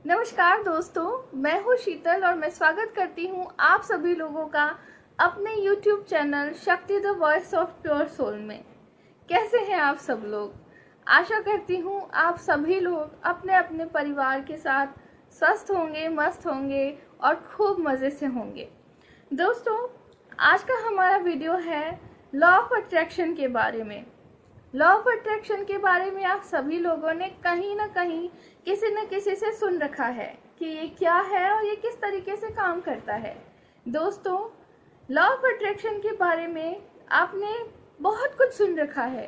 नमस्कार दोस्तों, मैं हूँ शीतल और मैं स्वागत करती हूँ आप सभी लोगों का अपने YouTube channel Shakti the voice of pure soul में। कैसे हैं आप सब लोग? आशा करती हूँ आप सभी लोग अपने अपने परिवार के साथ स्वस्थ होंगे, मस्त होंगे और खूब मज़े से होंगे। दोस्तों, आज का हमारा वीडियो है लॉ ऑफ अट्रैक्शन के बारे में। लॉ ऑफ अट्रैक्शन के बारे में आप सभी लोगों ने कहीं ना कहीं किसी न किसी से सुन रखा है कि ये क्या है और ये किस तरीके से काम करता है। दोस्तों, लॉ ऑफ अट्रैक्शन के बारे में आपने बहुत कुछ सुन रखा है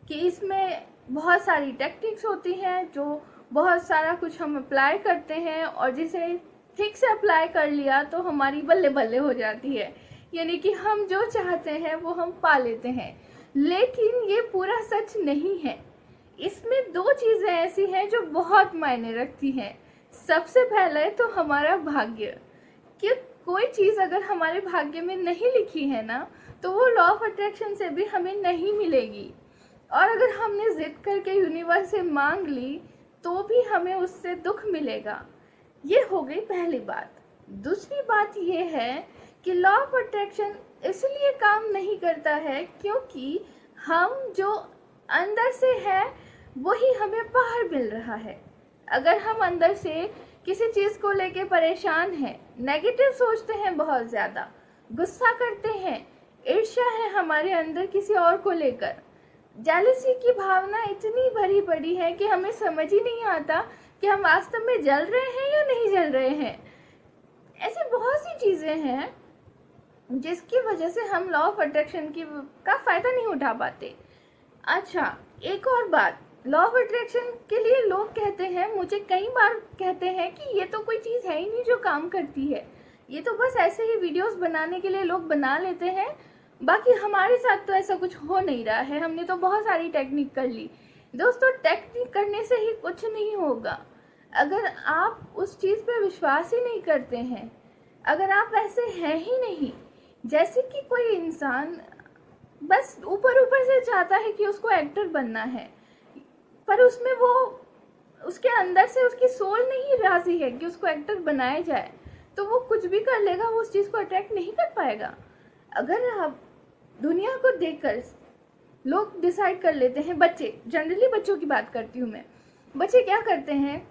कि इसमें बहुत सारी टेक्निक्स होती हैं जो बहुत सारा कुछ हम अप्लाई करते हैं और जिसे ठीक से अप्लाई कर लिया तो हमारी बल्ले बल्ले हो जाती है, यानी कि हम जो चाहते हैं वो हम पा लेते हैं। लेकिन ये पूरा सच नहीं है। इसमें दो चीजें ऐसी हैं जो बहुत मायने रखती हैं। सबसे पहले तो हमारा भाग्य, कि कोई चीज अगर हमारे भाग्य में नहीं लिखी है ना तो वो लॉ ऑफ अट्रैक्शन से भी हमें नहीं मिलेगी। और अगर हमने जिद करके यूनिवर्स से मांग ली तो भी हमें उससे दुख मिलेगा। ये हो गई पहली बात। दूसरी बात ये है कि लॉ ऑफ अट्रैक्शन इसलिए काम नहीं करता है क्योंकि हम जो अंदर से है वही हमें बाहर मिल रहा है। अगर हम अंदर से किसी चीज को लेके परेशान हैं, नेगेटिव सोचते हैं, बहुत ज्यादा गुस्सा करते हैं, ईर्ष्या है हमारे अंदर किसी और को लेकर, जेलसी की भावना इतनी भरी पड़ी है कि हमें समझ ही नहीं आता कि हम वास्तव में जल रहे हैं या नहीं जल रहे हैं। ऐसी बहुत सी चीजें हैं जिसकी वजह से हम लॉ ऑफ अट्रैक्शन की का फायदा नहीं उठा पाते। अच्छा, एक और बात, लॉ ऑफ अट्रैक्शन के लिए लोग कहते हैं, मुझे कई बार कहते हैं कि ये तो कोई चीज है ही नहीं जो काम करती है, ये तो बस ऐसे ही वीडियोस बनाने के लिए लोग बना लेते हैं, बाकी हमारे साथ तो ऐसा कुछ हो नहीं रहा है, हमने तो बहुत सारी टेक्निक कर ली। दोस्तों, टेक्निक करने से ही कुछ नहीं होगा। अगर आप उस चीज पे विश्वास ही नहीं करते हैं, अगर आप ऐसे हैं ही नहीं, जैसे कि कोई इंसान बस ऊपर ऊपर से चाहता है कि उसको एक्टर बनना है, पर उसमें वो उसके अंदर से उसकी सोल नहीं राजी है कि उसको एक्टर बनाया जाए, तो वो कुछ भी कर लेगा, वो उस चीज को अट्रैक्ट नहीं कर पाएगा। अगर आप दुनिया को देखकर लोग डिसाइड कर लेते हैं, बच्चे, जनरली बच्चों की बात करती हूँ मैं, बच्चे क्या करते हैं,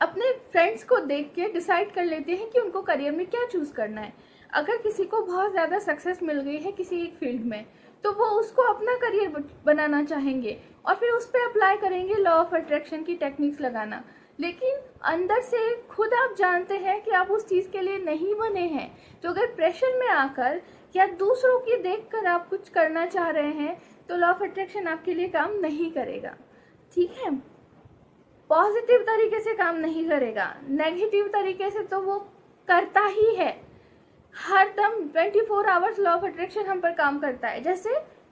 अपने फ्रेंड्स को देख के डिसाइड कर लेते हैं कि उनको करियर में क्या चूज करना है। अगर किसी को बहुत ज़्यादा सक्सेस मिल गई है किसी एक फील्ड में तो वो उसको अपना करियर बनाना चाहेंगे और फिर उस पर अप्लाई करेंगे लॉ ऑफ अट्रैक्शन की टेक्निक्स लगाना। लेकिन अंदर से खुद आप जानते हैं कि आप उस चीज़ के लिए नहीं बने हैं, तो अगर प्रेशर में आकर या दूसरों की देखकर आप कुछ करना चाह रहे हैं तो लॉ ऑफ अट्रैक्शन आपके लिए काम नहीं करेगा। ठीक है, पॉजिटिव तरीके से काम नहीं करेगा, नेगेटिव तरीके से तो वो करता ही है। हर दम 24 आवर्स लॉ ऑफ अट्रैक्शन हम पर काम करता है। जैसे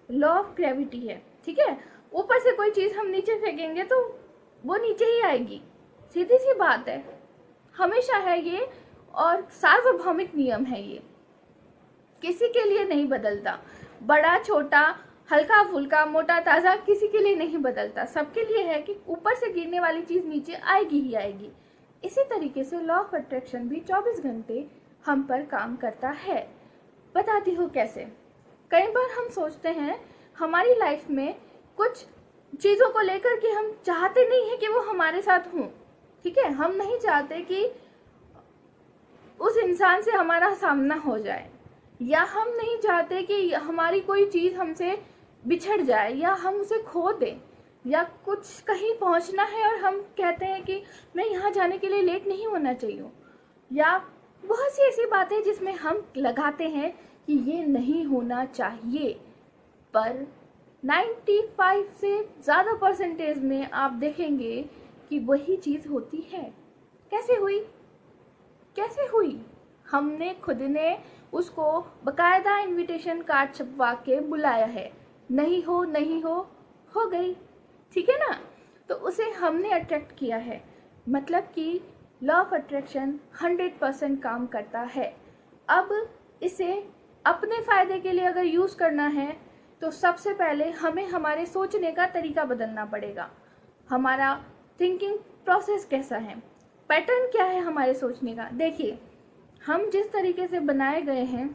लॉ ऑफ ग्रेविटी है, ठीक है, ऊपर से कोई चीज हम नीचे फेंकेंगे तो वो नीचे ही आएगी, सीधी सी बात है, हमेशा है ये, और सार्वभौमिक नियम है ये, किसी के लिए नहीं बदलता। बड़ा छोटा, हल्का फुल्का, मोटा ताजा, किसी के लिए नहीं बदलता, सबके लिए है कि ऊपर से गिरने वाली चीज नीचे आएगी ही आएगी। इसी तरीके से लॉ ऑफ अट्रैक्शन भी 24 घंटे हम पर काम करता है। बताती हूँ कैसे। कई बार हम सोचते हैं हमारी लाइफ में कुछ चीजों को लेकर कि हम चाहते नहीं है कि वो हमारे साथ हों, ठीक है, हम नहीं चाहते कि उस इंसान से हमारा सामना हो जाए, या हम नहीं चाहते कि हमारी कोई चीज हमसे बिछड़ जाए या हम उसे खो दें, या कुछ कहीं पहुंचना है और हम कहते हैं कि मैं यहाँ जाने के लिए लेट नहीं होना चाहिए, या बहुत सी ऐसी बातें जिसमें हम लगाते हैं कि ये नहीं होना चाहिए, पर 95 से ज़्यादा परसेंटेज में आप देखेंगे कि वही चीज़ होती है। कैसे हुई? कैसे हुई? हमने खुद ने उसको बकायदा इनविटेशन कार्ड छपवा के बुलाया है, नहीं हो नहीं हो गई, ठीक है ना, तो उसे हमने अट्रैक्ट किया है। मतलब कि लॉ ऑफ अट्रैक्शन 100% काम करता है। अब इसे अपने फायदे के लिए अगर यूज करना है तो सबसे पहले हमें हमारे सोचने का तरीका बदलना पड़ेगा। हमारा थिंकिंग प्रोसेस कैसा है? पैटर्न क्या है हमारे सोचने का। देखिए, हम जिस तरीके से बनाए गए हैं,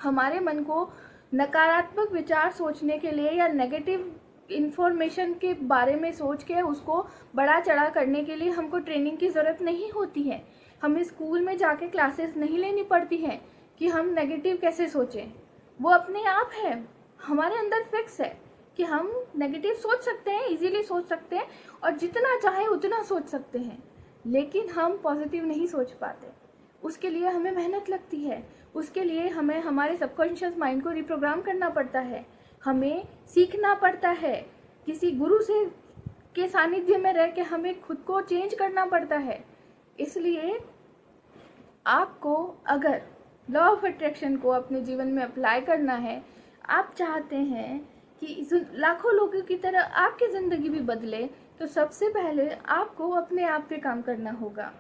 हमारे मन को नकारात्मक विचार सोचने के लिए या नेगेटिव इंफॉर्मेशन के बारे में सोच के उसको बड़ा चढ़ा करने के लिए हमको ट्रेनिंग की ज़रूरत नहीं होती है। हमें स्कूल में जाके क्लासेस नहीं लेनी पड़ती है कि हम नेगेटिव कैसे सोचें। वो अपने आप है, हमारे अंदर फिक्स है कि हम नेगेटिव सोच सकते हैं, इजीली सोच सकते हैं और जितना चाहे उतना सोच सकते हैं, लेकिन हम पॉजिटिव नहीं सोच पाते। उसके लिए हमें मेहनत लगती है, उसके लिए हमें हमारे सबकॉन्शियस माइंड को रिप्रोग्राम करना पड़ता है, हमें सीखना पड़ता है, किसी गुरु से के सानिध्य में रह के हमें खुद को चेंज करना पड़ता है। इसलिए आपको अगर लॉ ऑफ अट्रैक्शन को अपने जीवन में अप्लाई करना है, आप चाहते हैं कि लाखों लोगों की तरह आपकी ज़िंदगी भी बदले, तो सबसे पहले आपको अपने आप पे काम करना होगा।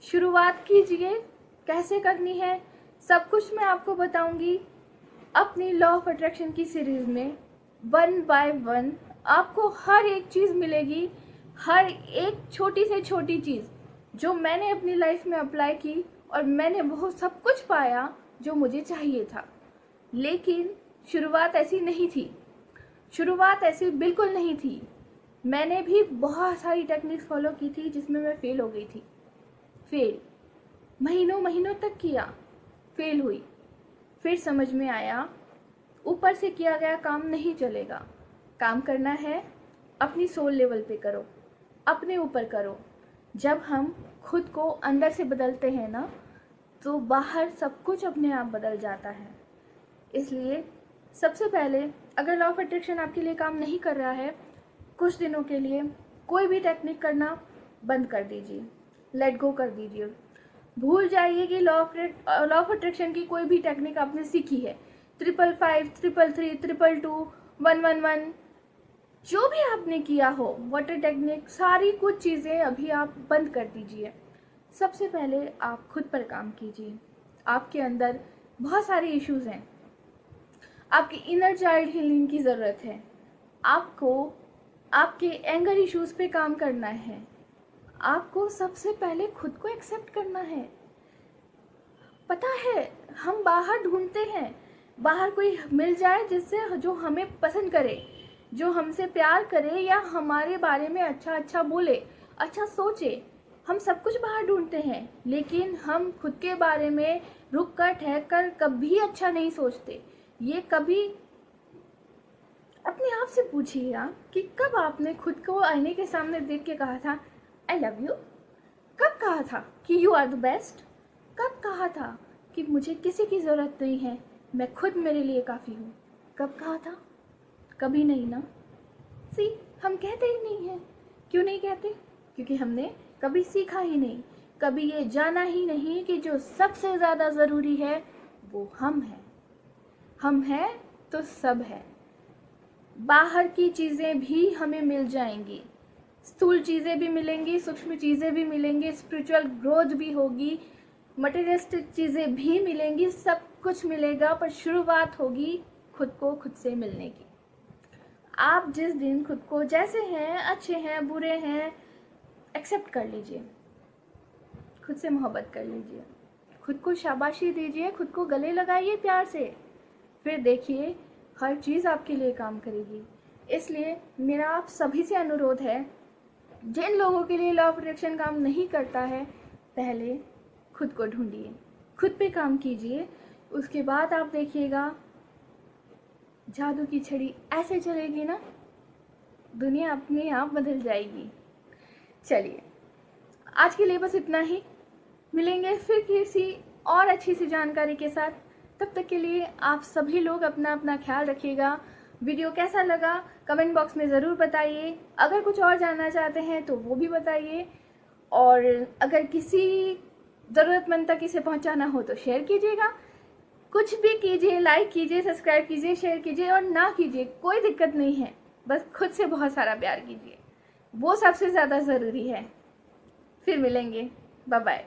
शुरुआत कीजिए। कैसे करनी है सब कुछ मैं आपको बताऊंगी अपनी लॉ ऑफ अट्रैक्शन की सीरीज में। 1 बाय 1 आपको हर एक चीज़ मिलेगी, हर एक छोटी से छोटी चीज़ जो मैंने अपनी लाइफ में अप्लाई की और मैंने वो सब कुछ पाया जो मुझे चाहिए था। लेकिन शुरुआत ऐसी नहीं थी, शुरुआत ऐसी बिल्कुल नहीं थी। मैंने भी बहुत सारी टेक्निक्स फॉलो की थी जिसमें मैं फेल हो गई थी। फेल महीनों महीनों तक किया, फेल हुई। फिर समझ में आया ऊपर से किया गया काम नहीं चलेगा, काम करना है अपनी सोल लेवल पे करो, अपने ऊपर करो। जब हम खुद को अंदर से बदलते हैं ना, तो बाहर सब कुछ अपने आप बदल जाता है। इसलिए सबसे पहले अगर लॉ ऑफ अट्रैक्शन आपके लिए काम नहीं कर रहा है, कुछ दिनों के लिए कोई भी टेक्निक करना बंद कर दीजिए, लेट गो कर दीजिए। भूल जाइए कि लॉ ऑफ अट्रैक्शन की कोई भी टेक्निक आपने सीखी है। 555, 333, 222, 111, जो भी आपने किया हो, वाटर टेक्निक, सारी कुछ चीज़ें अभी आप बंद कर दीजिए। सबसे पहले आप खुद पर काम कीजिए। आपके अंदर बहुत सारे इश्यूज हैं, आपकी इनर चाइल्ड हीलिंग की ज़रूरत है। आपको आपके एंगर इश्यूज पे काम करना है। आपको सबसे पहले खुद को एक्सेप्ट करना है। पता है हम बाहर ढूंढते हैं, बाहर कोई मिल जाए जिससे जो हमें पसंद करे, जो हमसे प्यार करे या हमारे बारे में अच्छा अच्छा बोले, अच्छा सोचे। हम सब कुछ बाहर ढूंढते हैं, लेकिन हम खुद के बारे में रुक कर ठहर कर कभी अच्छा नहीं सोचते। ये कभी अपने आप से पूछिएगा कि कब आपने खुद को आईने के सामने देख के कहा था आई लव यू? कब कहा था कि यू आर द बेस्ट? कब कहा था कि मुझे किसी की ज़रूरत नहीं है, मैं खुद मेरे लिए काफ़ी हूँ? कब कहा था? कभी नहीं ना। हम कहते ही नहीं हैं। क्यों नहीं कहते? क्योंकि हमने कभी सीखा ही नहीं, कभी ये जाना ही नहीं कि जो सबसे ज़्यादा ज़रूरी है वो हम हैं। हम हैं तो सब है। बाहर की चीज़ें भी हमें मिल जाएंगी, स्थूल चीज़ें भी मिलेंगी, सूक्ष्म चीज़ें भी मिलेंगी, स्पिरिचुअल ग्रोथ भी होगी, मटेरियलिस्टिक चीज़ें भी मिलेंगी, सब कुछ मिलेगा। पर शुरुआत होगी खुद को खुद से मिलने की। आप जिस दिन खुद को जैसे हैं, अच्छे हैं, बुरे हैं, एक्सेप्ट कर लीजिए, खुद से मोहब्बत कर लीजिए, खुद को शाबाशी दीजिए, खुद को गले लगाइए प्यार से, फिर देखिए हर चीज़ आपके लिए काम करेगी। इसलिए मेरा आप सभी से अनुरोध है, जिन लोगों के लिए लॉ ऑफ अट्रैक्शन काम नहीं करता है, पहले खुद को ढूंढिए, खुद पे काम कीजिए। उसके बाद आप देखिएगा जादू की छड़ी ऐसे चलेगी ना, दुनिया अपने आप बदल जाएगी। चलिए आज के लिए बस इतना ही, मिलेंगे फिर किसी और अच्छी सी जानकारी के साथ। तब तक के लिए आप सभी लोग अपना अपना ख्याल रखिएगा। वीडियो कैसा लगा कमेंट बॉक्स में ज़रूर बताइए। अगर कुछ और जानना चाहते हैं तो वो भी बताइए, और अगर किसी ज़रूरतमंद तक इसे पहुंचाना हो तो शेयर कीजिएगा। कुछ भी कीजिए, लाइक कीजिए, सब्सक्राइब कीजिए, शेयर कीजिए और ना कीजिए, कोई दिक्कत नहीं है। बस खुद से बहुत सारा प्यार कीजिए, वो सबसे ज़्यादा ज़रूरी है। फिर मिलेंगे, बाय बाय।